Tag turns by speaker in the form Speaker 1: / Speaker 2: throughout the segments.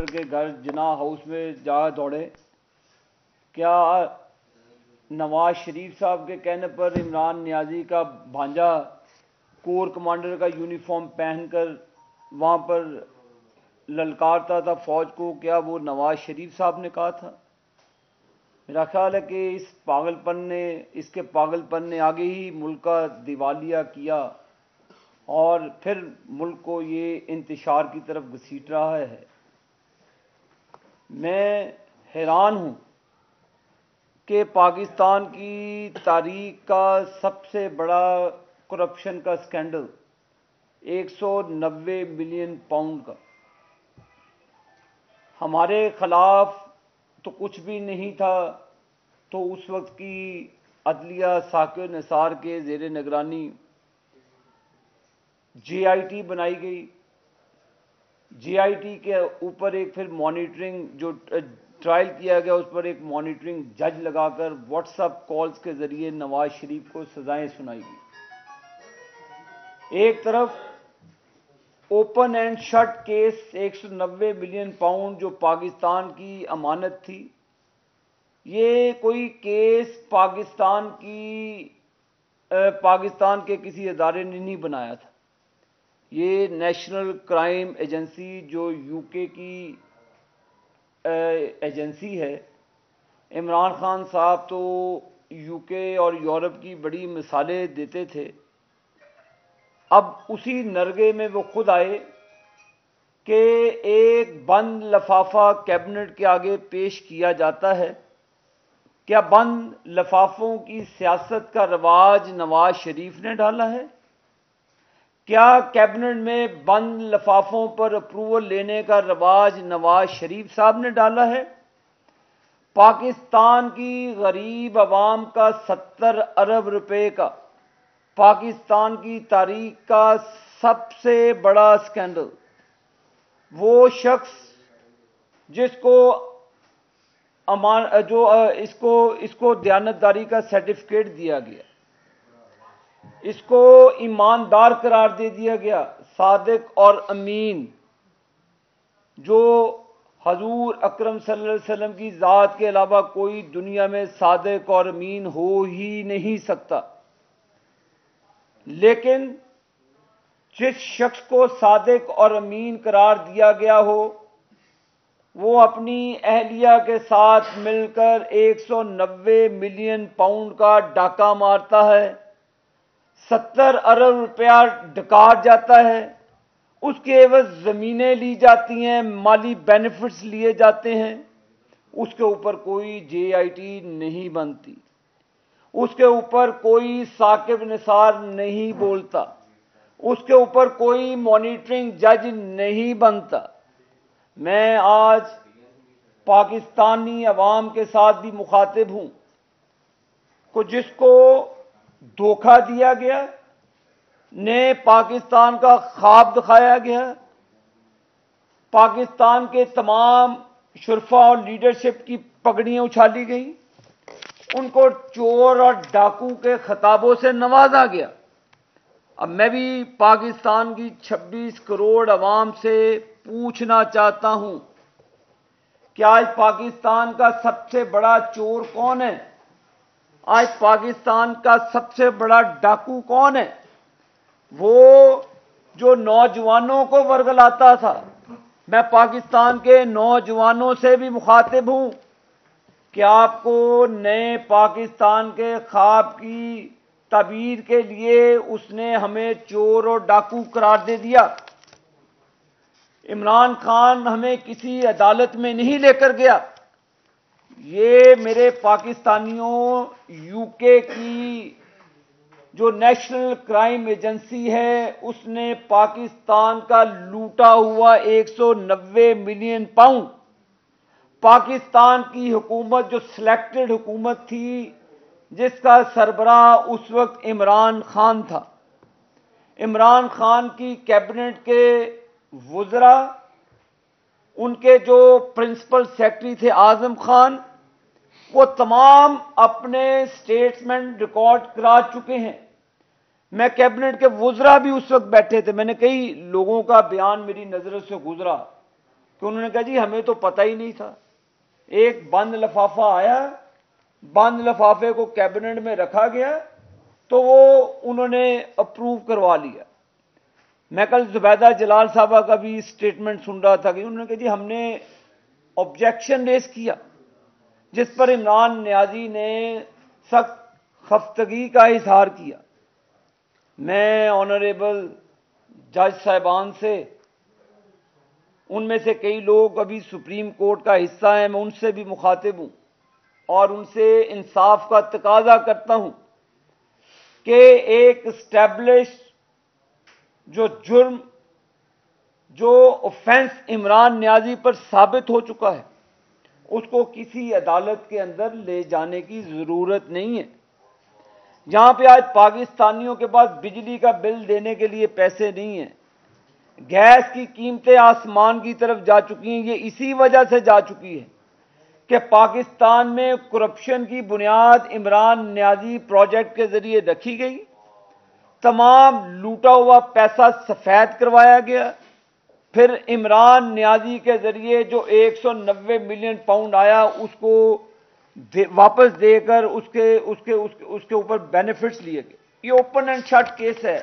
Speaker 1: کے گھر جناح ہاؤس میں جا دوڑے. کیا نواز شریف صاحب کے کہنے پر عمران نیازی کا بھانجا کور کمانڈر کا یونیفارم پہن کر وہاں پر للکارتا تھا فوج کو؟ کیا وہ نواز شریف صاحب نے کہا تھا؟ میرا خیال ہے کہ اس کے پاگل پن نے آگے ہی ملک کا دیوالیہ کیا اور پھر ملک کو یہ انتشار کی طرف گھسیٹ رہا ہے. میں حیران ہوں کہ پاکستان کی تاریخ کا سب سے بڑا کرپشن کا سکینڈل 190 ملین پاؤنڈ کا، ہمارے خلاف تو کچھ بھی نہیں تھا، تو اس وقت کی عدلیہ ثاقب نثار کے زیر نگرانی جے آئی ٹی بنائی گئی. جے آئی ٹی کے اوپر ایک پھر مانیٹرنگ جو ٹرائل کیا گیا، اس پر ایک مانیٹرنگ جج لگا کر واٹس ایپ کالز کے ذریعے نواز شریف کو سزائیں سنائی گئی. ایک طرف open and shut case 190 million pound جو پاکستان کی امانت تھی، یہ کوئی کیس پاکستان کے کسی ادارے نے نہیں بنایا تھا. یہ نیشنل کرائم ایجنسی جو یو کے کی ایجنسی ہے. عمران خان صاحب تو یو کے اور یورپ کی بڑی مثالیں دیتے تھے. اب اسی نرگے میں وہ خود آئے کہ ایک بند لفافہ کیبنٹ کے آگے پیش کیا جاتا ہے. کیا بند لفافوں کی سیاست کا رواج نواز شریف نے ڈالا ہے؟ کیا کیبنٹ میں بند لفافوں پر اپروول لینے کا رواج نواز شریف صاحب نے ڈالا ہے؟ پاکستان کی غریب عوام کا 70 ارب روپے کا، پاکستان کی تاریخ کا سب سے بڑا سکینڈل، وہ شخص جس کو اس کو دیانتداری کا سرٹیفکیٹ دیا گیا، اس کو ایماندار قرار دے دیا گیا، صادق اور امین، جو حضور اکرم صلی اللہ علیہ وسلم کی ذات کے علاوہ کوئی دنیا میں صادق اور امین ہو ہی نہیں سکتا. لیکن جس شخص کو صادق اور امین قرار دیا گیا ہو، وہ اپنی اہلیہ کے ساتھ مل کر 190 ملین پاؤنڈ کا ڈاکہ مارتا ہے، 70 ارب روپیہ ڈکار جاتا ہے، اس کے عوض زمینیں لی جاتی ہیں، مالی بینیفٹس لیے جاتے ہیں. اس کے اوپر کوئی جے آئی ٹی نہیں بنتی، اس کے اوپر کوئی ثاقب نثار نہیں بولتا، اس کے اوپر کوئی مانیٹرنگ جج نہیں بنتا. میں آج پاکستانی عوام کے ساتھ بھی مخاطب ہوں کہ جس کو دھوکہ دیا گیا، نے پاکستان کا خواب دکھایا گیا، پاکستان کے تمام شرفا اور لیڈرشپ کی پگڑیاں اچھالی گئیں، ان کو چور اور ڈاکو کے خطابوں سے نوازا گیا. اب میں بھی پاکستان کی 26 کروڑ عوام سے پوچھنا چاہتا ہوں کہ آج پاکستان کا سب سے بڑا چور کون ہے؟ آج پاکستان کا سب سے بڑا ڈاکو کون ہے؟ وہ جو نوجوانوں کو ورگلاتا تھا. میں پاکستان کے نوجوانوں سے بھی مخاطب ہوں کہ آپ کو نئے پاکستان کے خواب کی تعبیر کے لیے اس نے ہمیں چور اور ڈاکو قرار دے دیا. عمران خان ہمیں کسی عدالت میں نہیں لے کر گیا. یہ میرے پاکستانیوں، یو کے کی جو نیشنل کرائم ایجنسی ہے، اس نے پاکستان کا لوٹا ہوا 190 ملین پاؤنڈ، پاکستان کی حکومت جو سلیکٹڈ حکومت تھی، جس کا سربراہ اس وقت عمران خان تھا، عمران خان کی کیبنٹ کے وزراء، ان کے جو پرنسپل سیکرٹری تھے اعظم خان، وہ تمام اپنے سٹیٹمنٹ ریکارڈ کرا چکے ہیں. میں کیبنٹ کے وزراء بھی اس وقت بیٹھے تھے، میں نے کئی لوگوں کا بیان میری نظروں سے گزرا. کہ انہوں نے کہا جی ہمیں تو پتہ ہی نہیں تھا. ایک بند لفافہ آیا, بند لفافے کو کیبنٹ میں رکھا گیا تو وہ انہوں نے اپروو کروا لیا. میں کل زبیدہ جلال صاحبہ کا بھی اسٹیٹمنٹ سن رہا تھا کہ انہوں نے کہا جی ہم نے آبجیکشن ریز کیا, جس پر عمران نیازی نے سخت خفتگی کا اظہار کیا. میں آنریبل جج صاحبان سے, ان میں سے کئی لوگ ابھی سپریم کورٹ کا حصہ ہیں, میں ان سے بھی مخاطب ہوں اور ان سے انصاف کا تقاضا کرتا ہوں کہ ایک اسٹیبلش جو جرم, جو اوفینس عمران نیازی پر ثابت ہو چکا ہے, اس کو کسی عدالت کے اندر لے جانے کی ضرورت نہیں ہے. جہاں پہ آج پاکستانیوں کے پاس بجلی کا بل دینے کے لیے پیسے نہیں ہیں, گیس کی قیمتیں آسمان کی طرف جا چکی ہیں, یہ اسی وجہ سے جا چکی ہے کہ پاکستان میں کرپشن کی بنیاد عمران نیازی پروجیکٹ کے ذریعے رکھی گئی, تمام لوٹا ہوا پیسہ سفید کروایا گیا, پھر عمران نیازی کے ذریعے جو 190 ملین پاؤنڈ آیا اس کو واپس دے کر اس کے اوپر بینیفٹس لیے گئے. یہ اوپن اینڈ شٹ کیس ہے,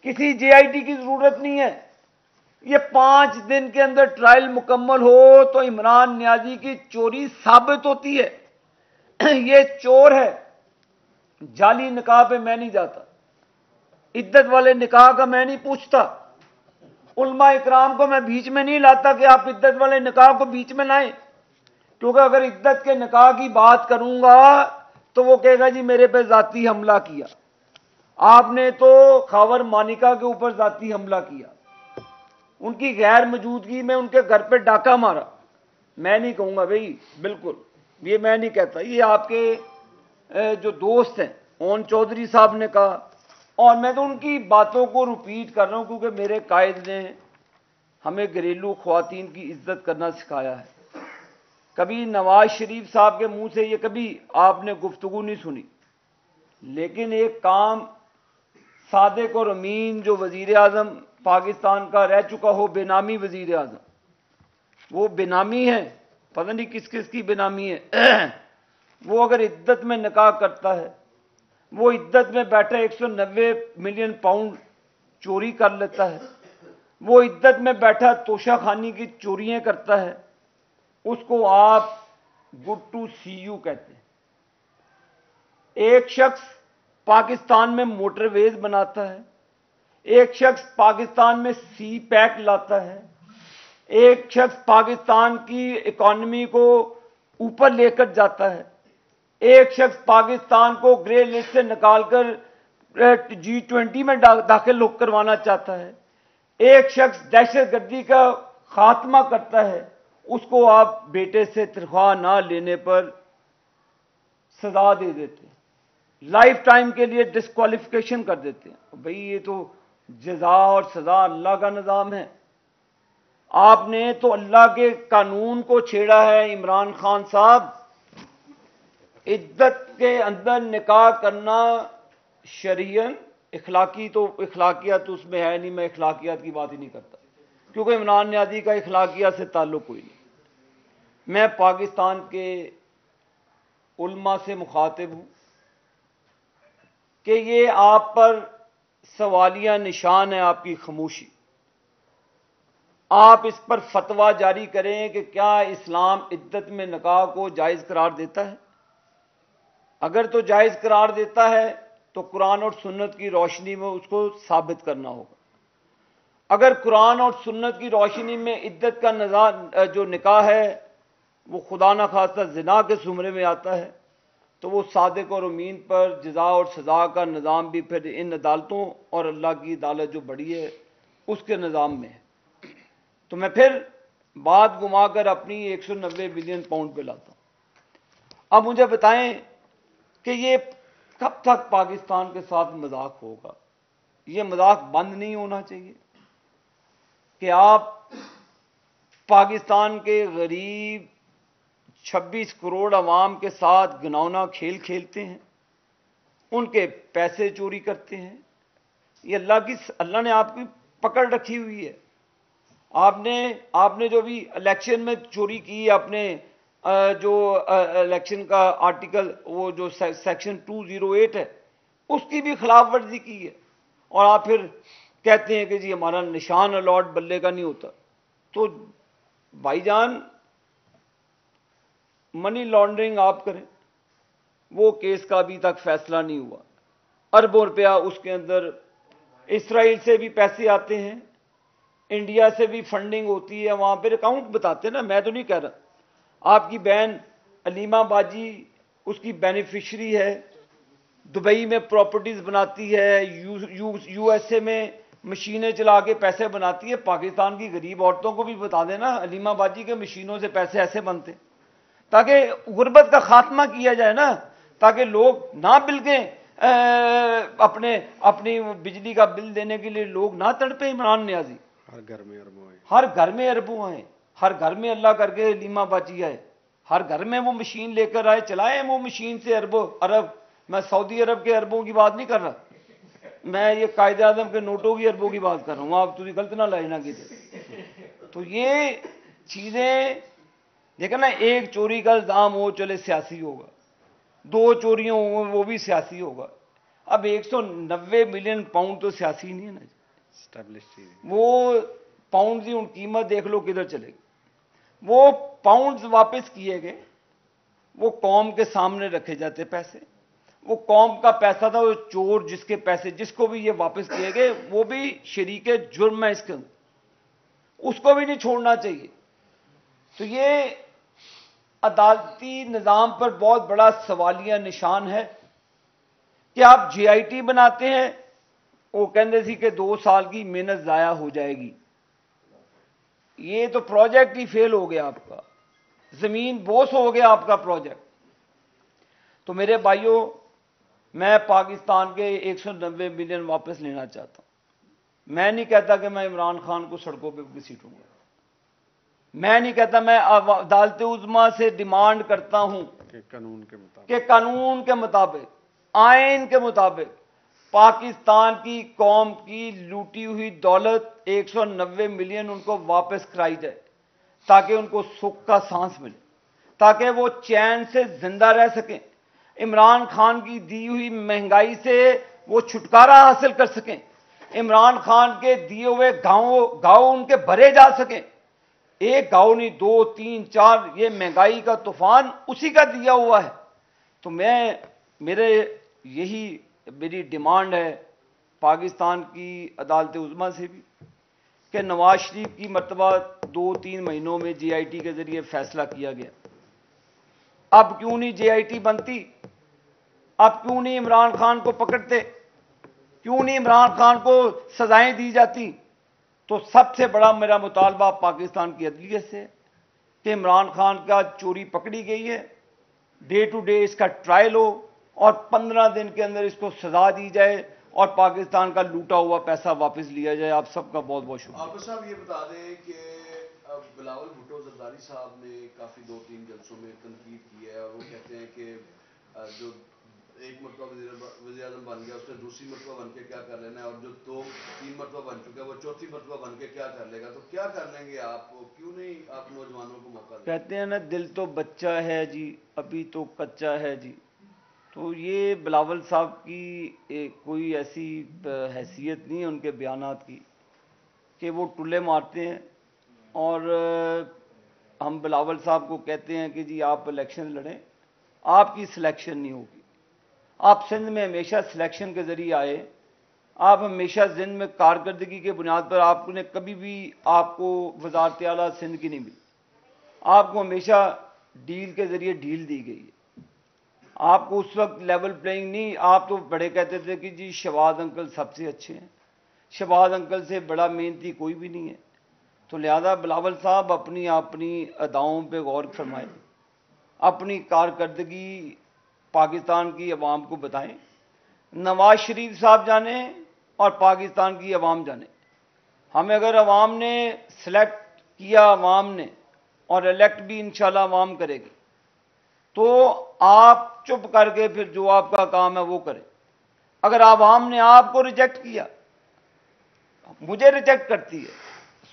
Speaker 1: کسی جے آئی ٹی کی ضرورت نہیں ہے. یہ 5 دن کے اندر ٹرائل مکمل ہو تو عمران نیازی کی چوری ثابت ہوتی ہے. یہ چور ہے. جعلی نکاح پہ میں نہیں جاتا, عدت والے نکاح کا میں نہیں پوچھتا, علماء اکرام کو میں بیچ میں نہیں لاتا کہ آپ عدت والے نکاح کو بیچ میں لائیں, کیونکہ اگر عدت کے نکاح کی بات کروں گا تو وہ کہے گا جی میرے پہ ذاتی حملہ کیا, آپ نے تو خاور مانیکا کے اوپر ذاتی حملہ کیا, ان کی غیر موجودگی میں ان کے گھر پہ ڈاکہ مارا. میں نہیں کہوں گا بھائی, بالکل یہ میں نہیں کہتا, یہ آپ کے جو دوست ہیں اون چودھری صاحب نے کہا, اور میں تو ان کی باتوں کو ریپیٹ کر رہا ہوں کیونکہ میرے قائد نے ہمیں گھریلو خواتین کی عزت کرنا سکھایا ہے. کبھی نواز شریف صاحب کے منہ سے یہ کبھی آپ نے گفتگو نہیں سنی, لیکن ایک کام صادق اور امین جو وزیر اعظم پاکستان کا رہ چکا ہو, بے نامی وزیر اعظم, وہ بے نامی ہے, پتہ نہیں کس کس کی بے نامی ہے. وہ اگر عدت میں نکاح کرتا ہے, وہ عدت میں بیٹھا 190 ملین پاؤنڈ چوری کر لیتا ہے, وہ عدت میں بیٹھا توشہ خانی کی چوریاں کرتا ہے, اس کو آپ گڈ ٹو سی یو کہتے ہیں. ایک شخص پاکستان میں موٹر ویز بناتا ہے, ایک شخص پاکستان میں سی پیک لاتا ہے, ایک شخص پاکستان کی اکانومی کو اوپر لے کر جاتا ہے, ایک شخص پاکستان کو گرے لسٹ سے نکال کر G20 میں داخل کروانا چاہتا ہے, ایک شخص دہشت گردی کا خاتمہ کرتا ہے, اس کو آپ بیٹے سے تنخواہ نہ لینے پر سزا دے دیتے ہیں, لائف ٹائم کے لیے ڈسکوالیفیکیشن کر دیتے ہیں. بھئی یہ تو جزا اور سزا اللہ کا نظام ہے. آپ نے تو اللہ کے قانون کو چھیڑا ہے عمران خان صاحب. عدت کے اندر نکاح کرنا شرعاً اخلاقی تو اخلاقیات اس میں ہے نہیں, میں اخلاقیات کی بات ہی نہیں کرتا کیونکہ عمران نیازی کا اخلاقیات سے تعلق کوئی نہیں. میں پاکستان کے علماء سے مخاطب ہوں کہ یہ آپ پر سوالیہ نشان ہے آپ کی خاموشی. آپ اس پر فتویٰ جاری کریں کہ کیا اسلام عدت میں نکاح کو جائز قرار دیتا ہے. اگر تو جائز قرار دیتا ہے تو قرآن اور سنت کی روشنی میں اس کو ثابت کرنا ہوگا. اگر قرآن اور سنت کی روشنی میں عدت کا جو نکاح ہے وہ خدا نہ خواستہ زنا کے زمرے میں آتا ہے تو وہ صادق اور امین پر جزا اور سزا کا نظام بھی پھر ان عدالتوں اور اللہ کی عدالت جو بڑی ہے اس کے نظام میں ہے. تو میں پھر بات گما کر اپنی 190 بلین پاؤنڈ پہ لاتا ہوں. اب مجھے بتائیں کہ یہ کب تک پاکستان کے ساتھ مذاق ہوگا. یہ مذاق بند نہیں ہونا چاہیے کہ آپ پاکستان کے غریب 26 کروڑ عوام کے ساتھ گناؤنا کھیل کھیلتے ہیں, ان کے پیسے چوری کرتے ہیں. یہ اللہ نے آپ کی پکڑ رکھی ہوئی ہے. آپ نے جو بھی الیکشن میں چوری کی، اپنے جو الیکشن کا آرٹیکل وہ جو سیکشن 208 ہے اس کی بھی خلاف ورزی کی ہے، اور آپ پھر کہتے ہیں کہ جی ہمارا نشان الاٹ بلے کا نہیں ہوتا۔ تو بھائی جان منی لانڈرنگ آپ کریں، وہ کیس کا ابھی تک فیصلہ نہیں ہوا، اربوں روپیہ اس کے اندر اسرائیل سے بھی پیسے آتے ہیں، انڈیا سے بھی فنڈنگ ہوتی ہے، وہاں پہ اکاؤنٹ بتاتے ہیں نا، میں تو نہیں کہہ رہا۔ آپ کی بہن علیمہ باجی اس کی بینیفیشری ہے، دبئی میں پراپرٹیز بناتی ہے، یو ایس اے میں مشینیں چلا کے پیسے بناتی ہے۔ پاکستان کی غریب عورتوں کو بھی بتا دینا علیمہ باجی کے مشینوں سے پیسے ایسے بنتے، تاکہ غربت کا خاتمہ کیا جائے نا، تاکہ لوگ نہ بلکہ اپنی بجلی کا بل دینے کے لیے لوگ نہ تڑپے۔ عمران نیازی
Speaker 2: ہر گھر میں اربوں ہیں،
Speaker 1: ہر گھر میں اربوں آئے، ہر گھر میں اللہ کر کے علیمہ باجی آئے، ہر گھر میں وہ مشین لے کر آئے، چلائیں وہ مشین سے ارب۔ میں سعودی عرب کے اربوں کی بات نہیں کر رہا، میں یہ قائد اعظم کے نوٹوں کی اربوں کی بات کر رہا ہوں، آپ غلط نہ لائے نہ کیجیے۔ تو یہ چیزیں دیکھیں نا، ایک چوری کا الزام ہو چلے سیاسی ہوگا، دو چوریاں ہوں وہ بھی سیاسی ہوگا، اب 190 ملین پاؤنڈ تو سیاسی نہیں ہے نا جی،
Speaker 2: اسٹیبلش چیز ہے۔
Speaker 1: وہ پاؤنڈز کی قیمت دیکھ لو کدھر چلے گی۔ وہ پاؤنڈز واپس کیے گئے، وہ قوم کے سامنے رکھے جاتے پیسے، وہ قوم کا پیسہ تھا، وہ چور جس کے پیسے جس کو بھی یہ واپس کیے گئے وہ بھی شریک جرم ہے اس کے اندر، اس کو بھی نہیں چھوڑنا چاہیے۔ تو یہ عدالتی نظام پر بہت بڑا سوالیہ نشان ہے کہ آپ جے آئی ٹی بناتے ہیں، وہ کہندے سی کہ 2 سال کی محنت ضائع ہو جائے گی، یہ تو پروجیکٹ ہی فیل ہو گیا آپ کا، زمین بوس ہو گیا آپ کا پروجیکٹ۔ تو میرے بھائیوں، میں پاکستان کے 190 ملین واپس لینا چاہتا ہوں۔ میں نہیں کہتا کہ میں عمران خان کو سڑکوں پہ گھسیٹوں گا، میں نہیں کہتا، میں عدالت عظمیٰ سے ڈیمانڈ کرتا ہوں
Speaker 2: کہ قانون کے مطابق،
Speaker 1: کہ قانون کے مطابق، آئین کے مطابق پاکستان کی قوم کی لوٹی ہوئی دولت 190 ملین ان کو واپس کرائی جائے، تاکہ ان کو سکھ کا سانس ملے، تاکہ وہ چین سے زندہ رہ سکیں، عمران خان کی دی ہوئی مہنگائی سے وہ چھٹکارا حاصل کر سکیں، عمران خان کے دیے ہوئے گاؤں ان کے بھرے جا سکیں۔ ایک گاؤں نہیں، 2 3 4، یہ مہنگائی کا طوفان اسی کا دیا ہوا ہے۔ تو میری ڈیمانڈ ہے پاکستان کی عدالت عظمیٰ سے بھی کہ نواز شریف کی مرتبہ 2-3 مہینوں میں جے آئی ٹی کے ذریعے فیصلہ کیا گیا، اب کیوں نہیں جے آئی ٹی بنتی؟ اب کیوں نہیں عمران خان کو پکڑتے؟ کیوں نہیں عمران خان کو سزائیں دی جاتی؟ تو سب سے بڑا میرا مطالبہ پاکستان کی عدلیت سے کہ عمران خان کا چوری پکڑی گئی ہے، ڈے ٹو ڈے اس کا ٹرائل ہو، اور 15 دن کے اندر اس کو سزا دی جائے، اور پاکستان کا لوٹا ہوا پیسہ واپس لیا جائے۔ آپ سب کا بہت بہت شکریہ۔
Speaker 3: عابد صاحب یہ بتا دیں کہ بلاول بھٹو زرداری صاحب نے کافی 2-3 جلسوں میں تنقید کی ہے، اور وہ کہتے ہیں کہ جو ایک مرتبہ وزیر اعظم بن گیا اس نے دوسری مرتبہ بن کے کیا کر لینا ہے، اور جو 2-3 مرتبہ بن چکا ہے وہ چوتھی مرتبہ بن کے کیا کر لے گا؟ تو کیا کر لیں گے آپ؟ کیوں نہیں آپ نوجوانوں کو موقع دیں؟
Speaker 1: کہتے ہیں نا دل تو بچہ ہے جی، ابھی تو کچا ہے جی۔ تو یہ بلاول صاحب کی کوئی ایسی حیثیت نہیں ہے ان کے بیانات کی کہ وہ ٹلے مارتے ہیں، اور ہم بلاول صاحب کو کہتے ہیں کہ جی آپ الیکشن لڑیں، آپ کی سلیکشن نہیں ہوگی۔ آپ سندھ میں ہمیشہ سلیکشن کے ذریعے آئے، آپ ہمیشہ سندھ میں کارکردگی کے بنیاد پر، آپ نے کبھی بھی آپ کو وزارت اعلیٰ سندھ کی نہیں ملی، آپ کو ہمیشہ ڈیل کے ذریعے ڈیل دی گئی ہے۔ آپ کو اس وقت لیول پلینگ نہیں، آپ تو بڑے کہتے تھے کہ جی شہباز انکل سب سے اچھے ہیں، شہباز انکل سے بڑا محنتی کوئی بھی نہیں ہے۔ تو لہذا بلاول صاحب اپنی اداؤں پہ غور فرمائیں، اپنی کارکردگی پاکستان کی عوام کو بتائیں، نواز شریف صاحب جانیں اور پاکستان کی عوام جانے۔ ہمیں اگر عوام نے سلیکٹ کیا، عوام نے، اور الیکٹ بھی انشاءاللہ عوام کرے گی، تو آپ چپ کر کے پھر جو آپ کا کام ہے وہ کریں۔ اگر عوام نے آپ کو ریجیکٹ کیا، مجھے ریجیکٹ کرتی ہے،